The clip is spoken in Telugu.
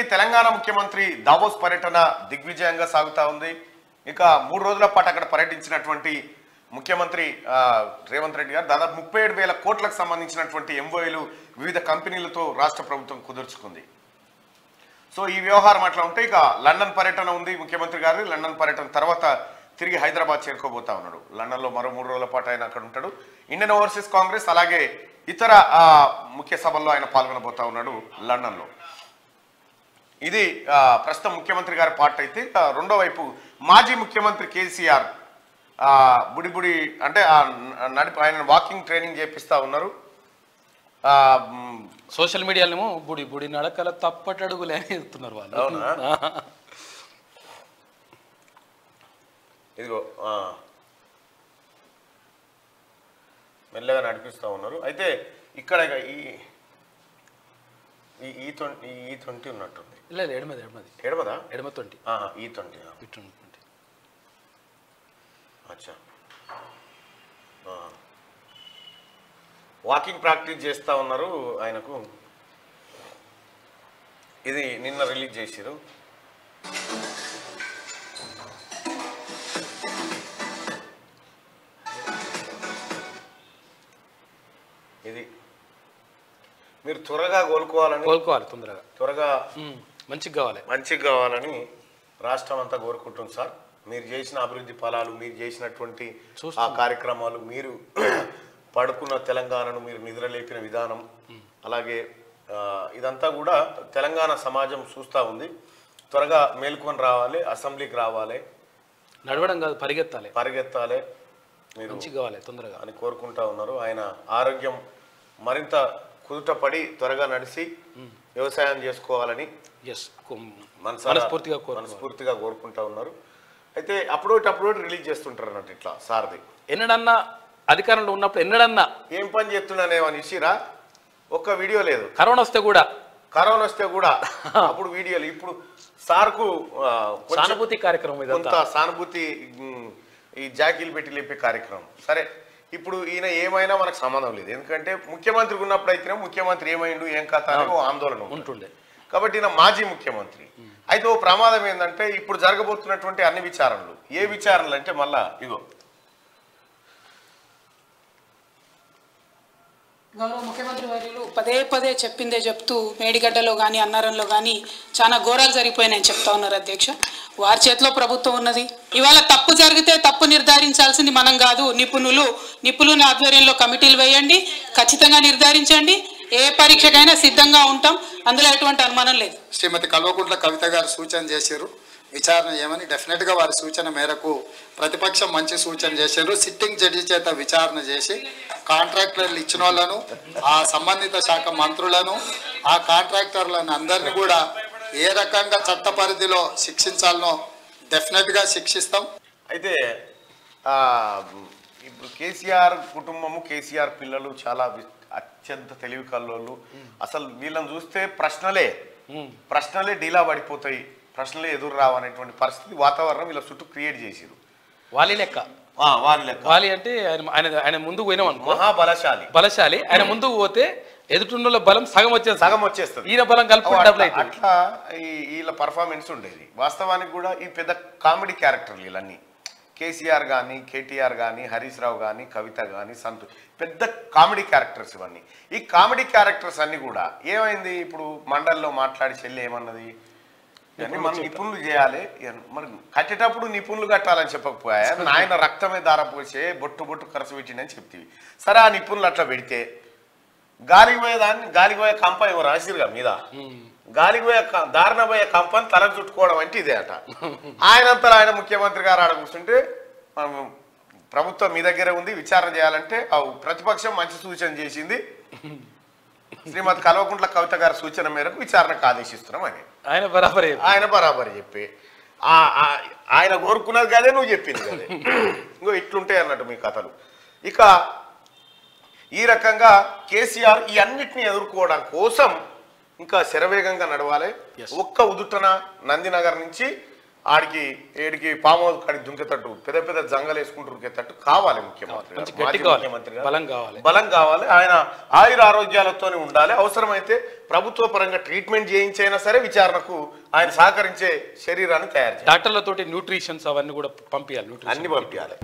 మొత్తానికి తెలంగాణ ముఖ్యమంత్రి దావోస్ పర్యటన దిగ్విజయంగా సాగుతా ఉంది. ఇక 3 రోజుల పాటు అక్కడ పర్యటించినటువంటి ముఖ్యమంత్రి రేవంత్ రెడ్డి గారు దాదాపు 37,000 కోట్లకు సంబంధించినటువంటి ఎంఓఏలు వివిధ కంపెనీలతో రాష్ట్ర ప్రభుత్వం కుదుర్చుకుంది. సో ఈ వ్యవహారం అట్లా ఉంటే ఇక లండన్ పర్యటన ఉంది ముఖ్యమంత్రి గారు. లండన్ పర్యటన తర్వాత తిరిగి హైదరాబాద్ చేరుకోబోతా ఉన్నాడు. లండన్లో మరో 3 రోజుల పాటు ఆయన అక్కడ ఉంటాడు. ఇండియన్ ఓవర్సీస్ కాంగ్రెస్ అలాగే ఇతర ముఖ్య సభల్లో ఆయన పాల్గొనబోతా ఉన్నాడు లండన్లో. ఇది ప్రస్తుతం ముఖ్యమంత్రి గారి పార్ట్ అయితే, రెండో వైపు మాజీ ముఖ్యమంత్రి కేసీఆర్ బుడిబుడి అంటే ఆయన వాకింగ్ ట్రైనింగ్ చేపిస్తా ఉన్నారు. సోషల్ మీడియాలో బుడి బుడి నడకల తప్పటడుగులే అని చెప్తున్నారు వాళ్ళు. అవునా? ఇదిగో మెల్లగా నడిపిస్తూ ఉన్నారు. అయితే ఇక్కడ ఈ 20 ఉన్నట్టుంది. లేదు, ఎడమదా ఎడమ 20 ఈ 20 అచ్చా. వాకింగ్ ప్రాక్టీస్ చేస్తూ ఉన్నారు ఆయనకు. ఇది నిన్న రిలీజ్ చేసిరు. ఇది మీరు త్వరగా కోలుకోవాలి, త్వరగా మంచిగా కావాలని రాష్ట్రం అంతా కోరుకుంటుంది సార్. మీరు చేసిన అభివృద్ధి ఫలాలు, మీరు చేసినటువంటి ఆ కార్యక్రమాలు, మీరు పడుకున్న తెలంగాణను మీరు నిద్రలేపిన విధానం, అలాగే ఇదంతా కూడా తెలంగాణ సమాజం చూస్తూ ఉంది. త్వరగా మేల్కొని రావాలి, అసెంబ్లీకి రావాలి, నడవడం కాదు పరిగెత్తాలి మీరు తొందరగా అని కోరుకుంటా ఉన్నారు. ఆయన ఆరోగ్యం మరింత కుదుటపడి త్వరగా నడిచి వ్యవసాయం చేసుకోవాలని మనస్ఫూర్తిగా కోరుకుంటా ఉన్నారు. అయితే అప్పుడు రిలీజ్ చేస్తుంటారు అన్నట్టు ఇట్లా సార్ది. ఎన్నడన్నా అధికారంలో ఉన్నప్పుడు ఎన్నడన్నా ఏం పని చేస్తున్నానేమని ఇచ్చిరా? ఒక్క వీడియో లేదు. కరోనా వస్తే కూడా అప్పుడు వీడియోలు. ఇప్పుడు సార్కు సానుభూతి కార్యక్రమం, కొంత సానుభూతి, ఈ జాకీలు పెట్టి లేపే కార్యక్రమం. సరే, ఇప్పుడు ఈయన ఏమైనా మనకు సంబంధం లేదు. ఎందుకంటే ముఖ్యమంత్రికి ఉన్నప్పుడు అయితే ముఖ్యమంత్రి ఏమైండు ఏం కథ అని ఆందోళన ఉంటుండే. కాబట్టి ఈయన మాజీ ముఖ్యమంత్రి. అయితే ఓ ప్రమాదం ఏంటంటే ఇప్పుడు జరగబోతున్నటువంటి అన్ని విచారణలు, ఏ విచారణలు అంటే మళ్ళా ఇగో గౌరవ ముఖ్యమంత్రి వర్యులు పదే చెప్పిందే చెప్తూ మేడిగడ్డలో కానీ అన్నారంలో కానీ చాలా ఘోరాలు జరిగిపోయినాయని చెప్తా ఉన్నారు అధ్యక్ష. వారి చేతిలో ప్రభుత్వం ఉన్నది. ఇవాళ తప్పు జరిగితే తప్పు నిర్ధారించాల్సింది మనం కాదు, నిపుణుల ఆధ్వర్యంలో కమిటీలు వేయండి, ఖచ్చితంగా నిర్ధారించండి. ఏ పరీక్షకైనా సిద్ధంగా ఉంటాం, అందులో ఎటువంటి అనుమానం లేదు. శ్రీమతి కల్వకుంట్ల కవిత గారు సూచన చేశారు విచారణ చేయమని. డెఫినెట్గా వారి సూచన మేరకు ప్రతిపక్షం మంచి సూచన చేశారు. సిట్టింగ్ జడ్జి చేత విచారణ చేసి కాంట్రాక్టర్లు ఇచ్చిన వాళ్ళను, ఆ సంబంధిత శాఖ మంత్రులను, ఆ కాంట్రాక్టర్లను అందరినీ కూడా ఏ రకంగా చట్ట పరిధిలో శిక్షించాలనో డెఫినెట్గా శిక్షిస్తాం. అయితే ఇప్పుడు కేసీఆర్ కుటుంబము, కేసీఆర్ పిల్లలు చాలా అత్యంత తెలివి కల్లోళ్ళు. అసలు వీళ్ళని చూస్తే ప్రశ్నలే డీలా పడిపోతాయి, ప్రశ్నలే ఎదురు రావనేటువంటి పరిస్థితి వాతావరణం వీళ్ళ చుట్టూ క్రియేట్ చేసిరు. వాలి అంటే ఆయన ముందుకు పోయినాం అనుకో, బలశాలి. ఆయన ముందుకు పోతే ఎదుటిన్న బలం సగం వచ్చేస్తుంది, ఈయన బలం కలిపి అట్లా వీళ్ళ పర్ఫార్మెన్స్ ఉండేది. వాస్తవానికి కూడా ఈ పెద్ద కామెడీ క్యారెక్టర్లు వీళ్ళన్నీ. కేసీఆర్ కానీ, కేటీఆర్ కానీ, హరీష్ రావు కానీ, కవిత కానీ, సంతు పెద్ద కామెడీ క్యారెక్టర్స్ ఇవన్నీ. ఈ కామెడీ క్యారెక్టర్స్ అన్ని కూడా ఏమైంది, ఇప్పుడు మండలిలో మాట్లాడి చెల్లి ఏమన్నది, ఇవన్నీ మనం నిపుణులు చేయాలి, మరి కట్టేటప్పుడు నిపుణులు కట్టాలని చెప్పకపోయా, నాయన రక్తమే దారపోసే బొట్టు ఖర్చు పెట్టిండని చెప్తివి. సరే, ఆ నిపుణులు అట్లా పెడితే గాలికి పోయే కంప ఏమో రాసిరుగా మీద, గాలికి పోయే దారిన పోయే కంపని తలకు చుట్టుకోవడం అంటే ఇదే అట. ఆయనంతా ఆయన ముఖ్యమంత్రి గారు ఆడ కూర్చుంటే ప్రభుత్వం మీ దగ్గరే ఉంది, విచారణ చేయాలంటే ప్రతిపక్షం మంచి సూచన చేసింది, శ్రీమతి కల్వకుంట్ల కవిత గారి సూచన మేరకు విచారణకు ఆదేశిస్తున్నాం అని ఆయన బరాబరి చెప్పి ఆయన కోరుకున్నది కదే, నువ్వు చెప్పింది కదే. ఇంకో ఇట్లుంటాయి అన్నట్టు మీ కథలు. ఇక ఈ రకంగా కేసీఆర్ ఈ అన్నిటిని ఎదుర్కోవడం కోసం ఇంకా శరవేగంగా నడవాలి. ఒక్క ఉదుటన నందినగర్ నుంచి ఆడికి ఏడికి పాము కాడికి దుంకేటట్టు పెద్ద పెద్ద జంగలు వేసుకుంటూ ఉరికేటట్టు కావాలి ముఖ్యమంత్రి గారు. మాజీ ముఖ్యమంత్రి గారు బలం కావాలి. ఆయన ఆయుర ఆరోగ్యాలతో ఉండాలి. అవసరమైతే ప్రభుత్వ పరంగా ట్రీట్మెంట్ చేయించైనా సరే విచారణకు ఆయన సహకరించే శరీరాన్ని తయారు చేయాలి. డాక్టర్లతోటి న్యూట్రిషన్స్ అవన్నీ కూడా పంపించాలి, అన్ని పంపించాలి.